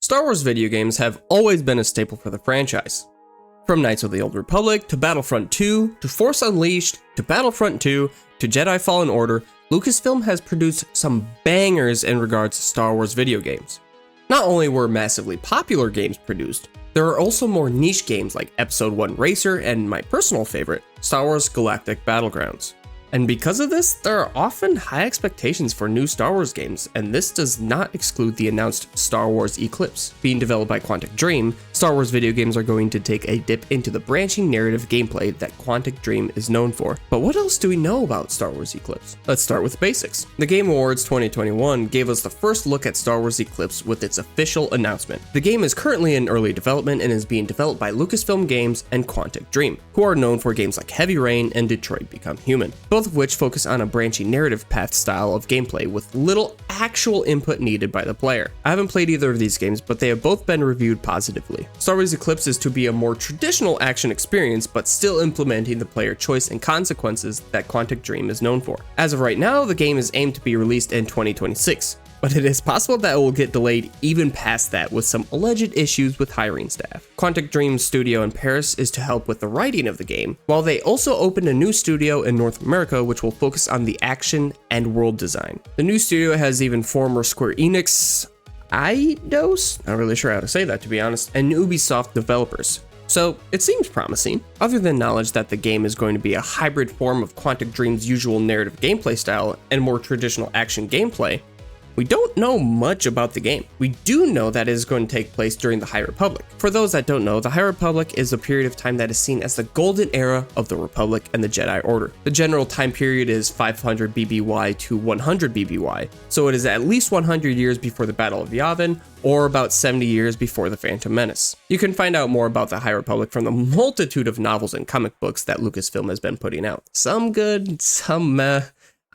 Star Wars video games have always been a staple for the franchise. From Knights of the Old Republic, to Battlefront 2, to Force Unleashed, to Battlefront 2, to Jedi Fallen Order, Lucasfilm has produced some bangers in regards to Star Wars video games. Not only were massively popular games produced, there are also more niche games like Episode 1 Racer and my personal favorite, Star Wars Galactic Battlegrounds. And because of this, there are often high expectations for new Star Wars games, and this does not exclude the announced Star Wars Eclipse. Being developed by Quantic Dream, Star Wars video games are going to take a dip into the branching narrative gameplay that Quantic Dream is known for. But what else do we know about Star Wars Eclipse? Let's start with the basics. The Game Awards 2021 gave us the first look at Star Wars Eclipse with its official announcement. The game is currently in early development and is being developed by Lucasfilm Games and Quantic Dream, who are known for games like Heavy Rain and Detroit Become Human, both of which focus on a branching narrative path style of gameplay with little actual input needed by the player. I haven't played either of these games, but they have both been reviewed positively. Star Wars Eclipse is to be a more traditional action experience, but still implementing the player choice and consequences that Quantic Dream is known for. As of right now, the game is aimed to be released in 2026. But it is possible that it will get delayed even past that with some alleged issues with hiring staff. Quantic Dream's studio in Paris is to help with the writing of the game, while they also opened a new studio in North America which will focus on the action and world design. The new studio has even former Square Enix, Eidos? Not really sure how to say that, to be honest, and Ubisoft developers. So it seems promising. Other than knowledge that the game is going to be a hybrid form of Quantic Dream's usual narrative gameplay style and more traditional action gameplay, we don't know much about the game. We do know that it is going to take place during the High Republic. For those that don't know, the High Republic is a period of time that is seen as the golden era of the Republic and the Jedi Order. The general time period is 500 BBY to 100 BBY, so it is at least 100 years before the Battle of Yavin, or about 70 years before the Phantom Menace. You can find out more about the High Republic from the multitude of novels and comic books that Lucasfilm has been putting out. Some good, some meh.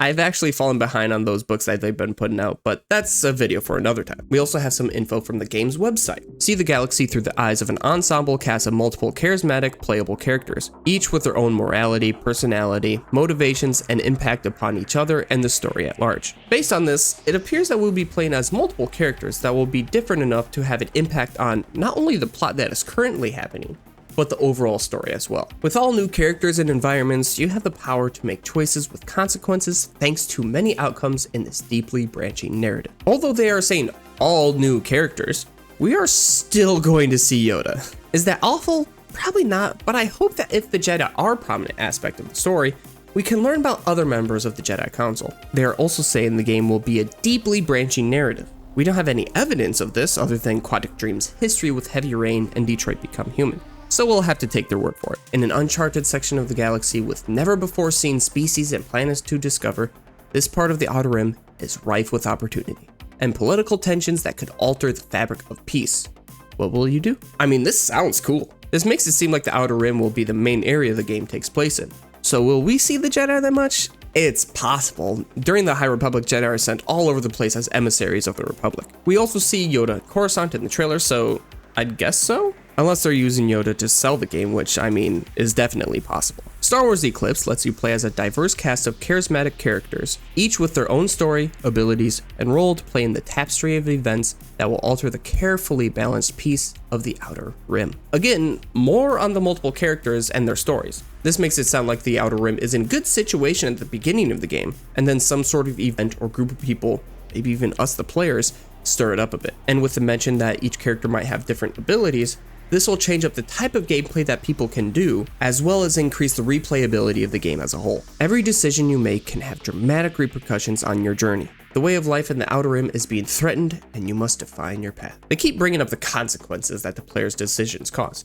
I've actually fallen behind on those books that they've been putting out, but that's a video for another time. We also have some info from the game's website. See the galaxy through the eyes of an ensemble cast of multiple charismatic, playable characters, each with their own morality, personality, motivations, and impact upon each other and the story at large. Based on this, it appears that we'll be playing as multiple characters that will be different enough to have an impact on not only the plot that is currently happening, but the overall story as well. With all new characters and environments, you have the power to make choices with consequences thanks to many outcomes in this deeply branching narrative. Although they are saying all new characters, we are still going to see Yoda. Is that awful? Probably not, but I hope that if the Jedi are a prominent aspect of the story, we can learn about other members of the Jedi Council. They are also saying the game will be a deeply branching narrative. We don't have any evidence of this other than Quantic Dream's history with Heavy Rain and Detroit Become Human, so we'll have to take their word for it. In an uncharted section of the galaxy with never before seen species and planets to discover, this part of the Outer Rim is rife with opportunity and political tensions that could alter the fabric of peace. What will you do? I mean, this sounds cool. This makes it seem like the Outer Rim will be the main area the game takes place in. So will we see the Jedi that much? It's possible. During the High Republic, Jedi are sent all over the place as emissaries of the Republic. We also see Yoda and Coruscant in the trailer, so I'd guess so? Unless they're using Yoda to sell the game, which I mean is definitely possible. Star Wars Eclipse lets you play as a diverse cast of charismatic characters, each with their own story, abilities, and role to play in the tapestry of events that will alter the carefully balanced piece of the Outer Rim. Again, more on the multiple characters and their stories. This makes it sound like the Outer Rim is in good situation at the beginning of the game, and then some sort of event or group of people, maybe even us the players, stir it up a bit. And with the mention that each character might have different abilities, this will change up the type of gameplay that people can do, as well as increase the replayability of the game as a whole. Every decision you make can have dramatic repercussions on your journey. The way of life in the Outer Rim is being threatened, and you must define your path. They keep bringing up the consequences that the player's decisions cause.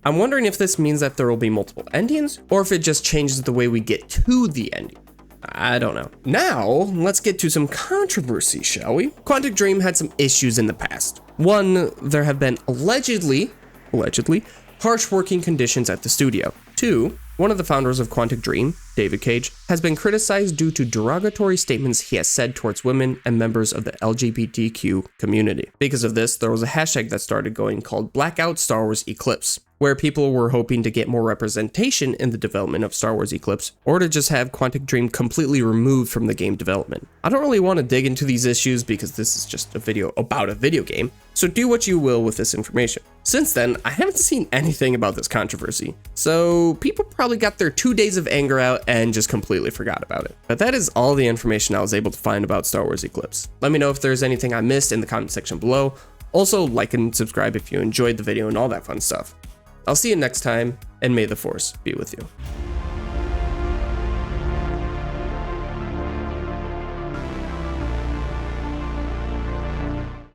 I'm wondering if this means that there will be multiple endings, or if it just changes the way we get to the ending. I don't know. Now, let's get to some controversy, shall we? Quantic Dream had some issues in the past. One, there have been allegedly, harsh working conditions at the studio. Two, one of the founders of Quantic Dream, David Cage, has been criticized due to derogatory statements he has said towards women and members of the LGBTQ community. Because of this, there was a hashtag that started going called Blackout Star Wars Eclipse, where people were hoping to get more representation in the development of Star Wars Eclipse, or to just have Quantic Dream completely removed from the game development. I don't really want to dig into these issues because this is just a video about a video game, so do what you will with this information. Since then, I haven't seen anything about this controversy, so people probably got their 2 days of anger out and just completely forgot about it. But that is all the information I was able to find about Star Wars Eclipse. Let me know if there's anything I missed in the comment section below. Also, like and subscribe if you enjoyed the video and all that fun stuff. I'll see you next time, and may the Force be with you.